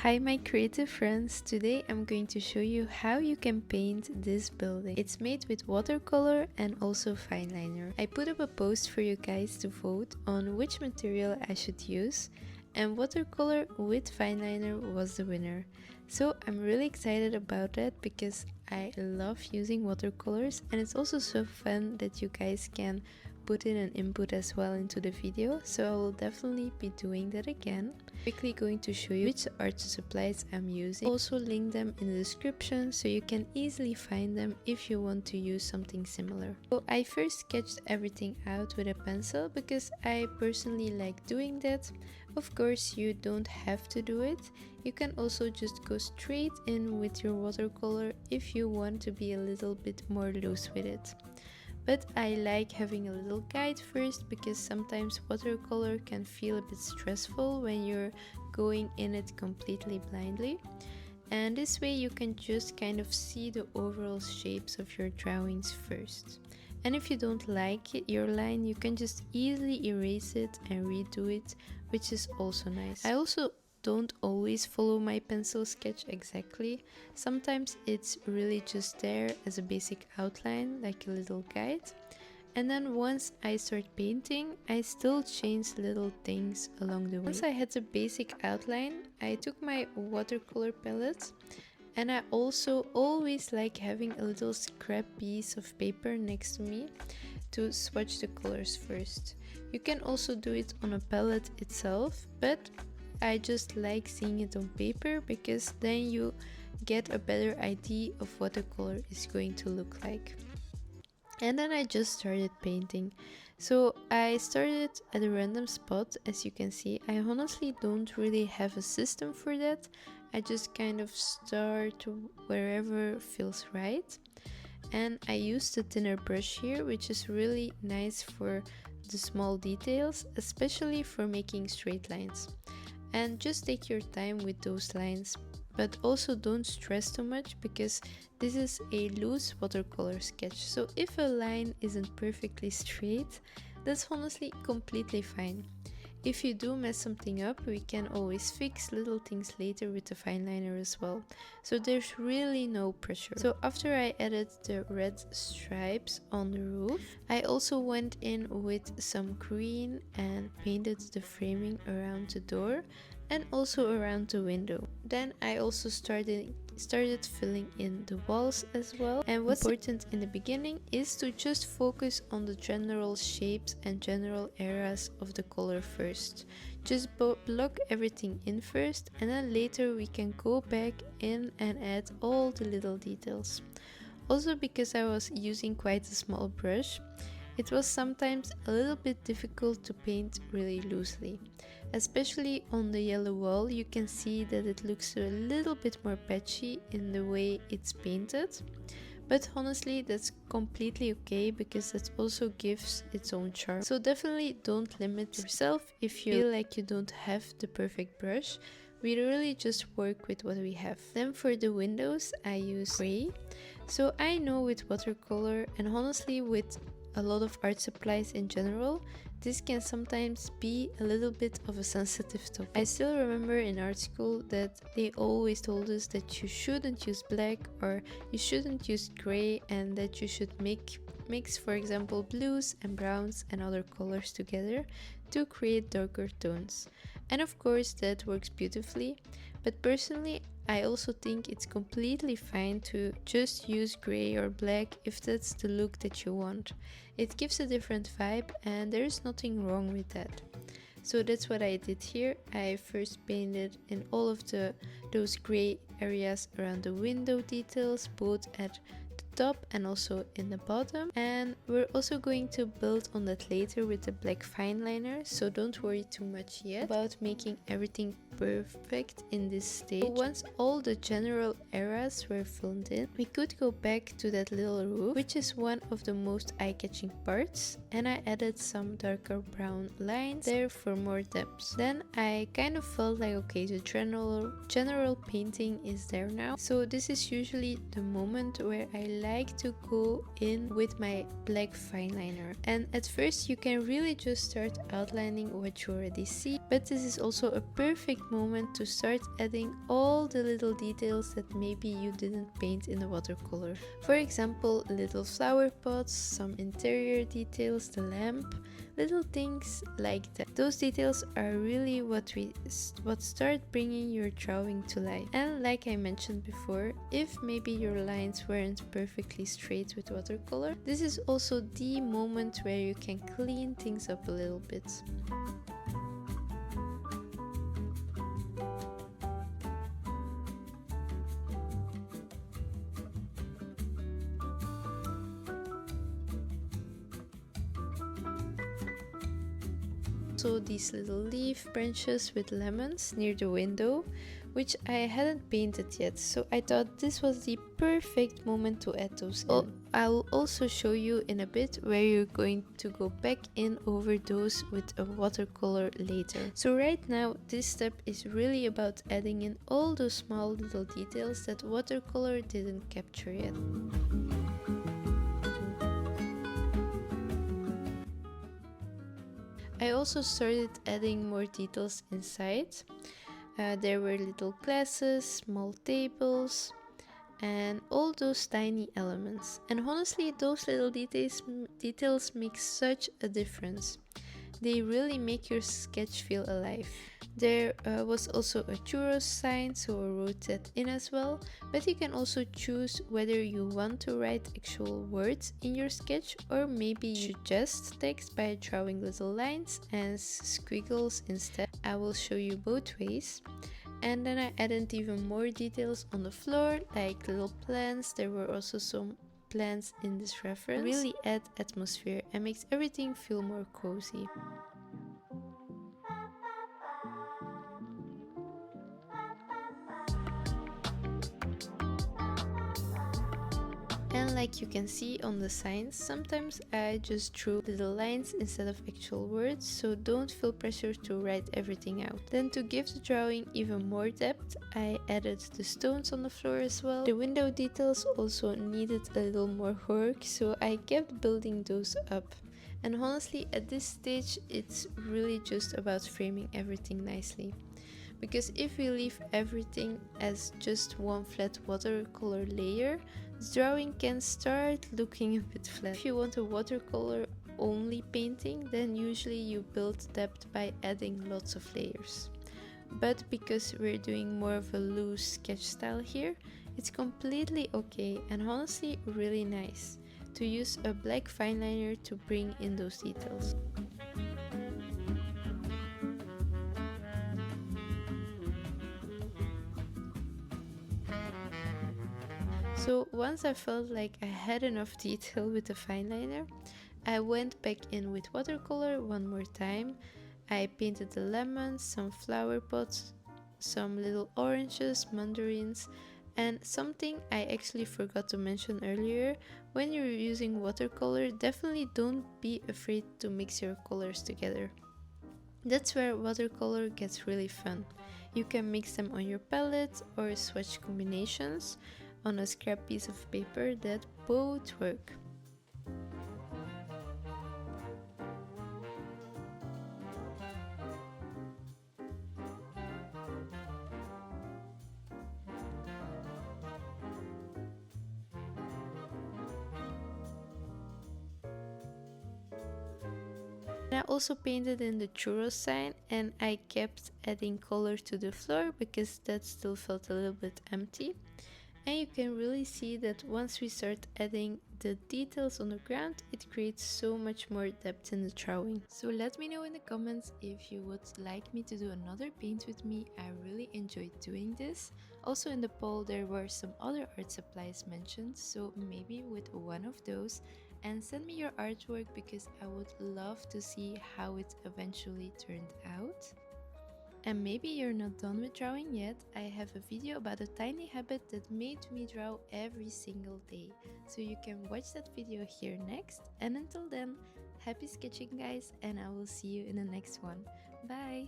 Hi my creative friends, today I'm going to show you how you can paint this building. It's made with watercolor and also fineliner. I put up a post for you guys to vote on which material I should use, and watercolor with fineliner was the winner. So I'm really excited about that because I love using watercolors, and it's also so fun that you guys can put in an input as well into the video, so I will definitely be doing that again. Quickly going to show you which art supplies I'm using. Also link them in the description so you can easily find them if you want to use something similar. So I first sketched everything out with a pencil because I personally like doing that. Of course you don't have to do it. You can also just go straight in with your watercolor if you want to be a little bit more loose with it. But I like having a little guide first because sometimes watercolor can feel a bit stressful when you're going in it completely blindly. And this way you can just kind of see the overall shapes of your drawings first. And if you don't like your line, you can just easily erase it and redo it, which is also nice. I also don't always follow my pencil sketch exactly. Sometimes it's really just there as a basic outline, like a little guide. And then once I start painting, I still change little things along the way. Once I had the basic outline, I took my watercolor palette, and I also always like having a little scrap piece of paper next to me to swatch the colors first. You can also do it on a palette itself, but I just like seeing it on paper because then you get a better idea of what the color is going to look like. And then I just started painting. So I started at a random spot, as you can see. I honestly don't really have a system for that. I just kind of start wherever feels right. And I used a thinner brush here, which is really nice for the small details, especially for making straight lines. And just take your time with those lines, but also don't stress too much because this is a loose watercolor sketch. So if a line isn't perfectly straight, that's honestly completely fine. If you do mess something up, we can always fix little things later with the fineliner as well. So there's really no pressure. So after I added the red stripes on the roof, I also went in with some green and painted the framing around the door and also around the window. Then I also started filling in the walls as well. And what's important in the beginning is to just focus on the general shapes and general areas of the color first. Just block everything in first, and then later we can go back in and add all the little details. Also, because I was using quite a small brush, it was sometimes a little bit difficult to paint really loosely. Especially on the yellow wall, you can see that it looks a little bit more patchy in the way it's painted. But honestly, that's completely okay because that also gives its own charm. So definitely don't limit yourself if you feel like you don't have the perfect brush. We really just work with what we have. Then for the windows, I use gray. So I know with watercolor and honestly with a lot of art supplies in general, this can sometimes be a little bit of a sensitive topic. I still remember in art school that they always told us that you shouldn't use black or you shouldn't use gray, and that you should mix, for example, blues and browns and other colors together to create darker tones. And of course that works beautifully, but personally I also think it's completely fine to just use gray or black if that's the look that you want. It gives a different vibe and there is nothing wrong with that. So that's what I did here. I first painted in all of those gray areas around the window details, both at the top and also in the bottom, and we're also going to build on that later with the black fineliner, so don't worry too much yet about making everything perfect in this stage. So once all the general areas were filled in, we could go back to that little roof, which is one of the most eye-catching parts, and I added some darker brown lines there for more depth. Then I kind of felt like, okay, the general painting is there now. So this is usually the moment where I like to go in with my black fineliner. And at first you can really just start outlining what you already see, but this is also a perfect moment to start adding all the little details that maybe you didn't paint in the watercolor. For example, little flower pots, some interior details, the lamp, little things like that. Those details are really what start bringing your drawing to life. And like I mentioned before, if maybe your lines weren't perfectly straight with watercolor, this is also the moment where you can clean things up a little bit. So these little leaf branches with lemons near the window, which I hadn't painted yet, so I thought this was the perfect moment to add those in. I will also show you in a bit where you're going to go back in over those with a watercolor later. So right now this step is really about adding in all those small little details that watercolor didn't capture yet. I also started adding more details inside. There were little glasses, small tables, and all those tiny elements. And honestly, those little details make such a difference. They really make your sketch feel alive. There was also a churros sign, so I wrote that in as well, but you can also choose whether you want to write actual words in your sketch, or maybe you suggest text by drawing little lines and squiggles instead. I will show you both ways. And then I added even more details on the floor, like little plants. There were also some plants in this reference. Really add atmosphere and makes everything feel more cozy. And like you can see on the signs, sometimes I just drew little lines instead of actual words, so don't feel pressure to write everything out. Then to give the drawing even more depth, I added the stones on the floor as well. The window details also needed a little more work, so I kept building those up. And honestly, at this stage, it's really just about framing everything nicely. Because if we leave everything as just one flat watercolor layer, the drawing can start looking a bit flat. If you want a watercolor only painting, then usually you build depth by adding lots of layers. But because we're doing more of a loose sketch style here, it's completely okay and honestly really nice to use a black fineliner to bring in those details. So once I felt like I had enough detail with the fineliner, I went back in with watercolor one more time. I painted the lemons, some flower pots, some little oranges, mandarins, and something I actually forgot to mention earlier. When you're using watercolor, definitely don't be afraid to mix your colors together. That's where watercolor gets really fun. You can mix them on your palette or swatch combinations on a scrap piece of paper that both work. And I also painted in the churros sign, and I kept adding color to the floor because that still felt a little bit empty. And you can really see that once we start adding the details on the ground, it creates so much more depth in the drawing. So let me know in the comments if you would like me to do another paint with me. I really enjoyed doing this. Also in the poll there were some other art supplies mentioned, so maybe with one of those. And send me your artwork because I would love to see how it eventually turned out. And maybe you're not done with drawing yet. I have a video about a tiny habit that made me draw every single day, so you can watch that video here next. And until then, happy sketching guys, and I will see you in the next one. Bye!